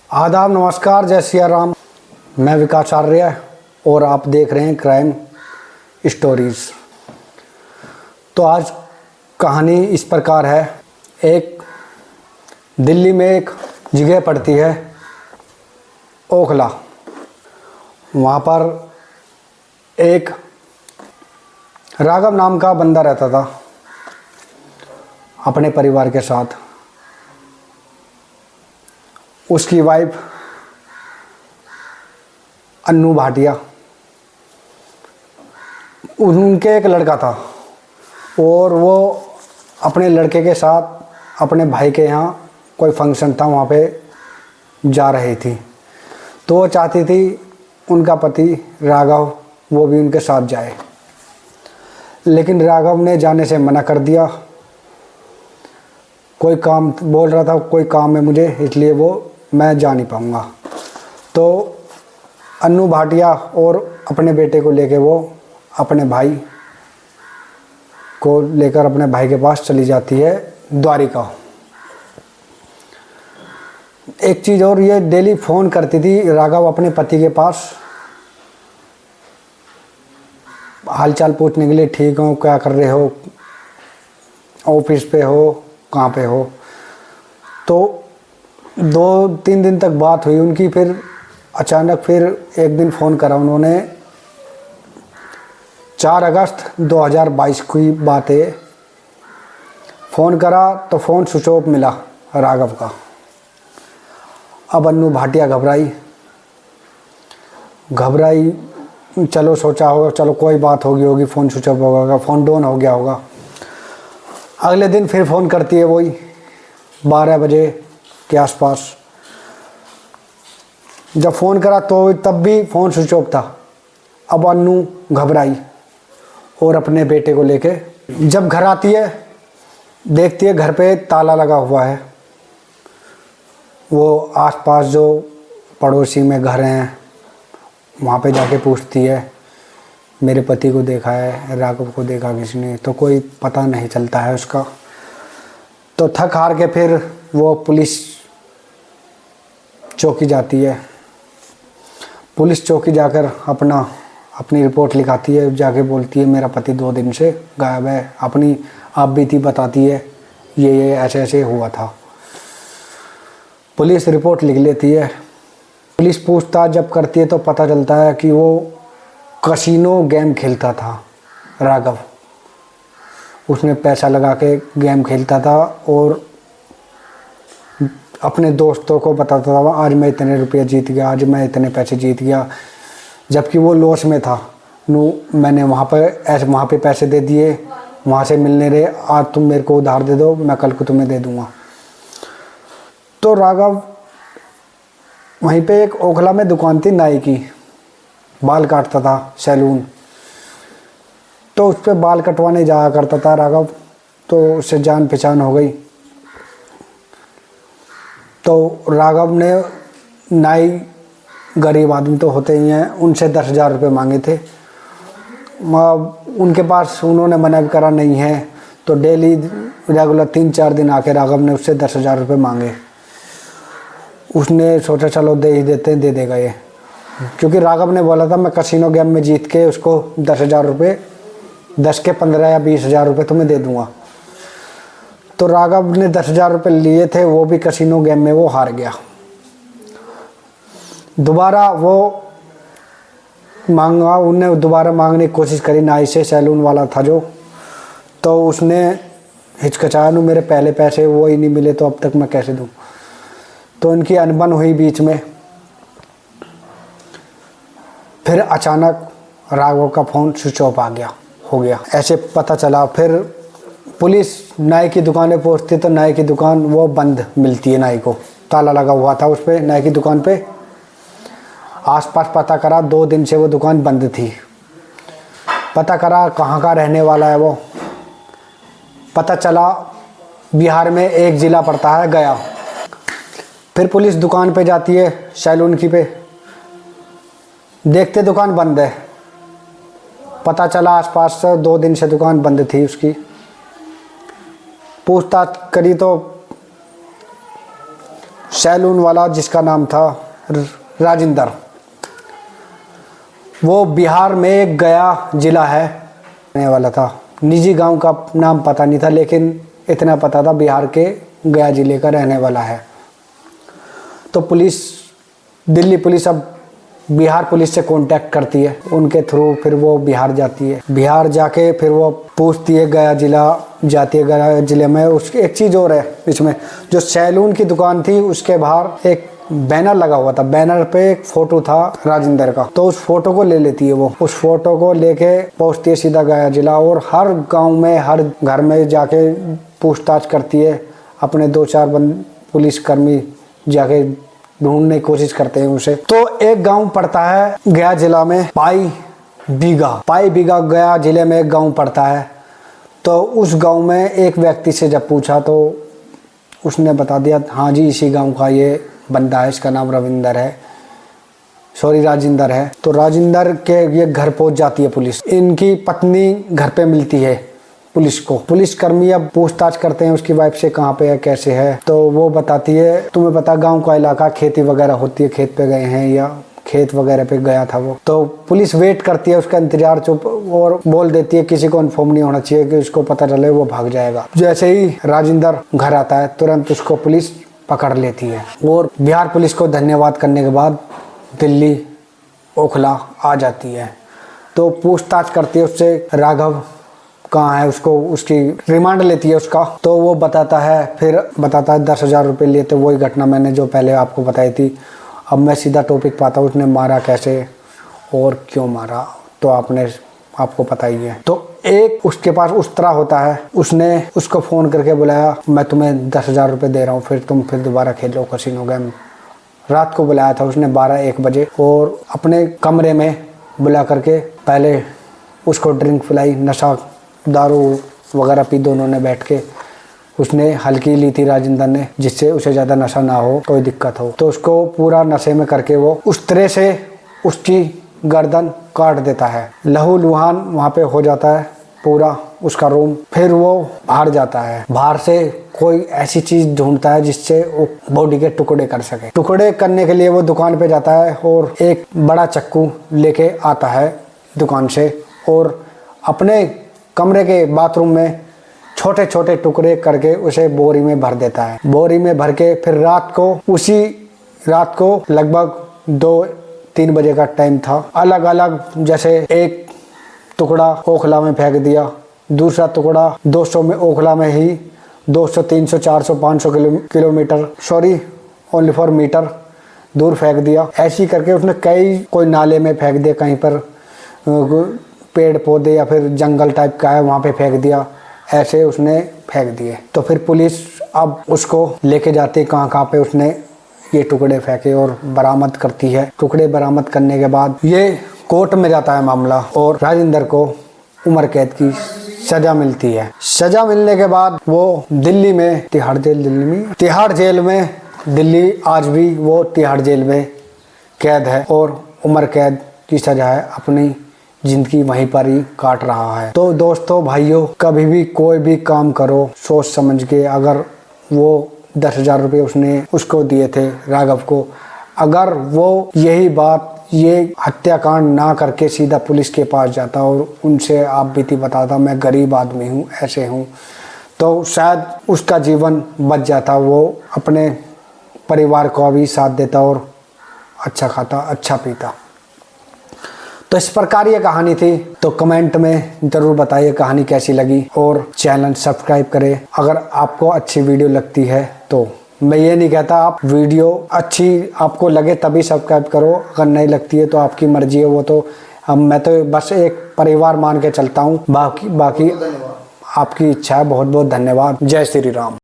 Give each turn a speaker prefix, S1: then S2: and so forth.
S1: आदाब, नमस्कार, जय सिया राम। मैं विकास आर्य और आप देख रहे हैं क्राइम स्टोरीज़। तो आज कहानी इस प्रकार है। एक दिल्ली में एक जगह पड़ती है ओखला। वहाँ पर एक राघव नाम का बंदा रहता था अपने परिवार के साथ। उसकी वाइफ अन्नू भाटिया, उनके एक लड़का था और वो अपने लड़के के साथ अपने भाई के यहाँ कोई फंक्शन था, वहाँ पे जा रही थी। तो वो चाहती थी उनका पति राघव वो भी उनके साथ जाए, लेकिन राघव ने जाने से मना कर दिया। कोई काम बोल रहा था, कोई काम है मुझे, इसलिए वो मैं जा नहीं पाऊँगा। तो अन्नू भाटिया और अपने बेटे को लेके वो अपने भाई को लेकर अपने भाई के पास चली जाती है द्वारिका। एक चीज़ और, ये डेली फ़ोन करती थी राघव अपने पति के पास हालचाल पूछने के लिए, ठीक हो, क्या कर रहे हो, ऑफिस पे हो, कहाँ पे हो। तो 2-3 दिन तक बात हुई उनकी। फिर अचानक फिर एक दिन फ़ोन करा उन्होंने। 4 अगस्त 2022 की बात है। फ़ोन करा तो फ़ोन स्विच ऑफ मिला राघव का। अब अन्नू भाटिया घबराई। चलो सोचा होगा, चलो कोई बात होगी, फ़ोन स्विच ऑफ होगा, फ़ोन डाउन हो गया होगा। अगले दिन फिर फ़ोन करती है वही 12 बजे के आसपास। जब फ़ोन करा तो तब भी फ़ोन स्विच ऑफ था। अब अन्नू घबराई और अपने बेटे को लेके जब घर आती है, देखती है घर पे ताला लगा हुआ है। वो आसपास जो पड़ोसी में घर हैं वहाँ पे जाके पूछती है, मेरे पति को देखा है, राघव को देखा किसने? तो कोई पता नहीं चलता है उसका। तो थक हार के फिर वो पुलिस चौकी जाती है। पुलिस चौकी जाकर अपनी रिपोर्ट लिखाती है। जाके बोलती है मेरा पति 2 दिन से गायब है। अपनी आप बीती बताती है, ये ऐसे ऐसे हुआ था। पुलिस रिपोर्ट लिख लेती है। पुलिस पूछताछ जब करती है तो पता चलता है कि वो कसिनो गेम खेलता था राघव। उसने पैसा लगा के गेम खेलता था और अपने दोस्तों को बताता था, आज मैं इतने रुपये जीत गया, आज मैं इतने पैसे जीत गया, जबकि वो लॉस में था। मैंने वहाँ पे पैसे दे दिए, वहाँ से मिलने रहे, आज तुम मेरे को उधार दे दो, मैं कल को तुम्हें दे दूँगा। तो राघव वहीं पे एक ओखला में दुकान थी नाई की, बाल काटता था, सैलून। तो उस पर बाल कटवाने जाया करता था राघव। तो उससे जान पहचान हो गई। तो राघव ने नाई, गरीब आदमी तो होते ही हैं, उनसे 10,000 रुपये मांगे थे। उनके पास उन्होंने मना भी करा नहीं है। तो डेली रेगुलर 3-4 दिन आके राघव ने उससे 10,000 रुपये मांगे। उसने सोचा चलो दे ही देते हैं, दे देगा ये, क्योंकि राघव ने बोला था मैं कसिनो गेम में जीत के उसको 10,000 रुपये, 10 के 15 या 20,000 रुपये तुम्हें दे दूँगा। तो राघव ने 10,000 रुपये लिए थे, वो भी कसिनो गेम में वो हार गया। दोबारा वो मांगा, उनने दोबारा मांगने की कोशिश करी नाई से, सैलून वाला था जो। तो उसने हिचकिचाया, मेरे पहले पैसे वो ही नहीं मिले तो अब तक मैं कैसे दूँ। तो इनकी अनबन हुई बीच में। फिर अचानक राघव का फ़ोन स्विच ऑफ हो गया। ऐसे पता चला। फिर पुलिस नाई की दुकान पे पहुंचती तो नाई की दुकान वो बंद मिलती है, नाई को ताला लगा हुआ था उस पर, नाई की दुकान पे। आसपास पता करा, 2 दिन से वो दुकान बंद थी। पता करा कहाँ का रहने वाला है वो, पता चला बिहार में एक ज़िला पड़ता है गया। फिर पुलिस दुकान पे जाती है सैलून की पे, देखते दुकान बंद है। पता चला आसपास 2 दिन से दुकान बंद थी उसकी। पूछताछ करी तो सैलून वाला जिसका नाम था राजिंदर, वो बिहार में गया जिला है रहने वाला था। निजी गांव का नाम पता नहीं था, लेकिन इतना पता था बिहार के गया जिले का रहने वाला है। तो पुलिस, दिल्ली पुलिस अब बिहार पुलिस से कांटेक्ट करती है, उनके थ्रू फिर वो बिहार जाती है। बिहार जाके फिर वो पूछती है, गया जिला जाती है। गया जिले में उसकी एक चीज़ और है इसमें, जो सैलून की दुकान थी उसके बाहर एक बैनर लगा हुआ था। बैनर पे एक फोटो था राजिंदर का, तो उस फोटो को ले लेती है वो। उस फोटो को लेके पहुंचती है सीधा गया जिला, और हर गांव में, हर घर में जाके पूछताछ करती है। अपने 2-4 पुलिसकर्मी जाके ढूंढने की कोशिश करते हैं उसे। तो एक गांव पड़ता है गया जिला में, पाई बीघा गया जिले में एक गांव पड़ता है। तो उस गांव में एक व्यक्ति से जब पूछा तो उसने बता दिया, हाँ जी इसी गांव का ये बंदा है, इसका नाम राजिंदर है। तो राजिंदर के ये घर पहुंच जाती है पुलिस। इनकी पत्नी घर पे मिलती है पुलिस को। पुलिसकर्मी अब पूछताछ करते हैं उसकी वाइफ से, कहाँ पे है, कैसे है। तो वो बताती है, तुम्हें पता गांव का इलाका, खेती वगैरह होती है, खेत पे गए हैं या खेत वगैरह पे गया था वो। तो पुलिस वेट करती है, उसका इंतजार, चुप, और बोल देती है किसी को इन्फॉर्म नहीं होना चाहिए कि उसको पता चले वो भाग जाएगा। जैसे ही राजिंदर घर आता है तुरंत उसको पुलिस पकड़ लेती है, और बिहार पुलिस को धन्यवाद करने के बाद दिल्ली ओखला आ जाती है। तो पूछताछ करती है उससे, राघव कहाँ है, उसको उसकी रिमांड लेती है उसका। तो वो बताता है, फिर बताता है 10,000 रुपये लिए थे। वही घटना मैंने जो पहले आपको बताई थी। अब मैं सीधा टॉपिक पाता हूँ, उसने मारा कैसे और क्यों मारा, तो आपको पता ही है। तो एक उसके पास उस्तरा होता है, उसने उसको फ़ोन करके बुलाया, मैं तुम्हें 10,000 रुपये दे रहा हूँ, फिर तुम फिर दोबारा खेलो कैसीनो गेम। रात को बुलाया था उसने 12-1 बजे, और अपने कमरे में बुला करके पहले उसको ड्रिंक पिलाई, नशा दारू वगैरह पी, दोनों ने बैठ के। उसने हल्की ली थी राजिंदर ने, जिससे उसे ज़्यादा नशा ना हो, कोई दिक्कत हो। तो उसको पूरा नशे में करके वो उस तरह से उसकी गर्दन काट देता है। लहू लुहान वहाँ पे हो जाता है पूरा उसका रूम। फिर वो बाहर जाता है, बाहर से कोई ऐसी चीज़ ढूंढता है जिससे वो बॉडी के टुकड़े कर सके। टुकड़े करने के लिए वो दुकान पे जाता है और एक बड़ा चाकू लेके आता है दुकान से, और अपने कमरे के बाथरूम में छोटे छोटे टुकड़े करके उसे बोरी में भर देता है। बोरी में भर के फिर उसी रात को लगभग 2-3 बजे का टाइम था, अलग अलग, जैसे एक टुकड़ा ओखला में फेंक दिया, दूसरा टुकड़ा 200 में ओखला में ही 200, 300, 400, 500 kilometre, sorry only for metre दूर फेंक दिया। ऐसी करके उसने कोई नाले में फेंक दिया, कहीं पर पेड़ पौधे या फिर जंगल टाइप का है वहाँ पे फेंक दिया, ऐसे उसने फेंक दिए। तो फिर पुलिस अब उसको लेके जाती है कहाँ पे उसने ये टुकड़े फेंके, और बरामद करती है। टुकड़े बरामद करने के बाद ये कोर्ट में जाता है मामला, और राजिंदर को उम्र कैद की सजा मिलती है। सजा मिलने के बाद वो दिल्ली में तिहाड़ जेल में दिल्ली आज भी वो तिहाड़ जेल में कैद है, और उम्र कैद की सजा है, अपनी जिंदगी वहीं पर ही काट रहा है। तो दोस्तों भाइयों, कभी भी कोई भी काम करो सोच समझ के। अगर वो 10,000 रुपये उसने उसको दिए थे राघव को, अगर वो यही बात, ये हत्याकांड ना करके सीधा पुलिस के पास जाता और उनसे आप बीती बताता, मैं गरीब आदमी हूँ, ऐसे हूँ, तो शायद उसका जीवन बच जाता। वो अपने परिवार को भी साथ देता और अच्छा खाता, अच्छा पीता। तो इस प्रकार ये कहानी थी। तो कमेंट में ज़रूर बताइए कहानी कैसी लगी, और चैनल सब्सक्राइब करें। अगर आपको अच्छी वीडियो लगती है तो, मैं ये नहीं कहता आप वीडियो अच्छी आपको लगे तभी सब्सक्राइब करो, अगर नहीं लगती है तो आपकी मर्जी है, वो तो मैं तो बस एक परिवार मान के चलता हूँ, बाकी आपकी इच्छा है। बहुत बहुत धन्यवाद। जय श्री राम।